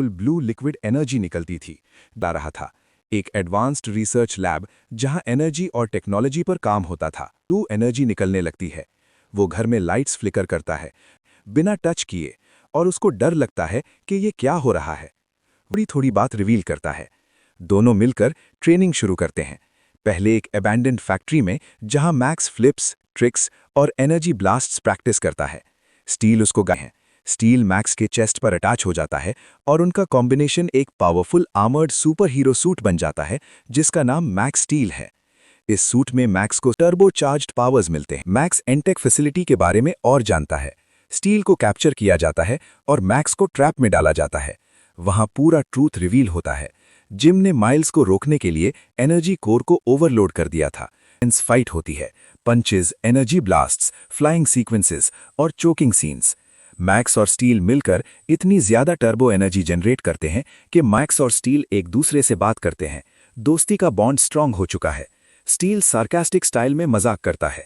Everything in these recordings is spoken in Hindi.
ब्लू लिक्विड एनर्जी निकलती थी। ला रहा था एक एडवांस्ड रिसर्च लैब जहां एनर्जी और टेक्नोलॉजी पर काम होता था। ब्लू एनर्जी निकलने लगती है, वो घर में लाइट्स फ्लिकर करता है बिना टच किए, और उसको डर लगता है कि ये क्या हो रहा है। थोड़ी थोड़ी बात रिवील करता है। दोनों मिलकर ट्रेनिंग शुरू करते हैं। पहले एक अबैंडन्ड फैक्ट्री में जहां मैक्स फ्लिप्स, ट्रिक्स और एनर्जी ब्लास्ट्स प्रैक्टिस करता है। स्टील उसको गाय है। स्टील मैक्स के चेस्ट पर अटैच हो जाता है और उनका कॉम्बिनेशन एक powerful armoured super hero suit बन जाता है जिसका नाम मैक्स स्टील है। इस सूट में मैक्स को टर्बो चार्ज्ड पावर्स मिलते हैं। मैक्स एनटेक फैसिलिटी के बारे में और जानता है। स्टील को कैप्चर किया जाता है और मैक्स को ट्रैप में डाला जाता है। वहां पूरा ट्रूथ रिवील होता है। जिम ने माइल्स को रोकने के लिए एनर्जी कोर को ओवरलोड कर दिया था। फाइट होती है, punches, energy blasts, flying sequences और चोकिंग सीन्स। मैक्स और स्टील मिलकर इतनी ज्यादा टर्बो एनर्जी जनरेट करते हैं कि मैक्स और स्टील एक दूसरे से बात करते हैं। दोस्ती का बॉन्ड स्ट्रांग हो चुका है। स्टील सार्कास्टिक स्टाइल में मजाक करता है।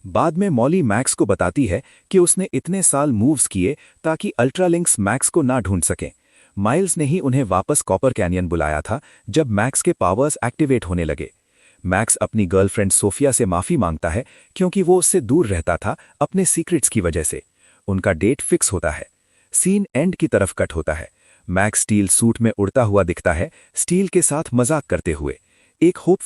बाद में मॉली मैक्स को बताती है कि उसने इतने साल मूव्स किए ताकि अल्ट्रालिंक्स मैक्स को ना ढूंढ सकें। माइल्स ने ही उन्हें वापस कॉपर कैनियन बुलाया था जब मैक्स के पावर्स एक्टिवेट होने लगे। मैक्स अपनी गर्लफ्रेंड सोफिया से माफी मांगता है क्योंकि वो उससे दूर रहता था अपने सीक्रेट्स की वजह से। उनका डेट फिक्स होता है। सीन एंड की तरफ कट होता है। मैक्स स्टील सूट में उड़ता हुआ दिखता है, स्टील के साथ मजाक करते हुए। एक होप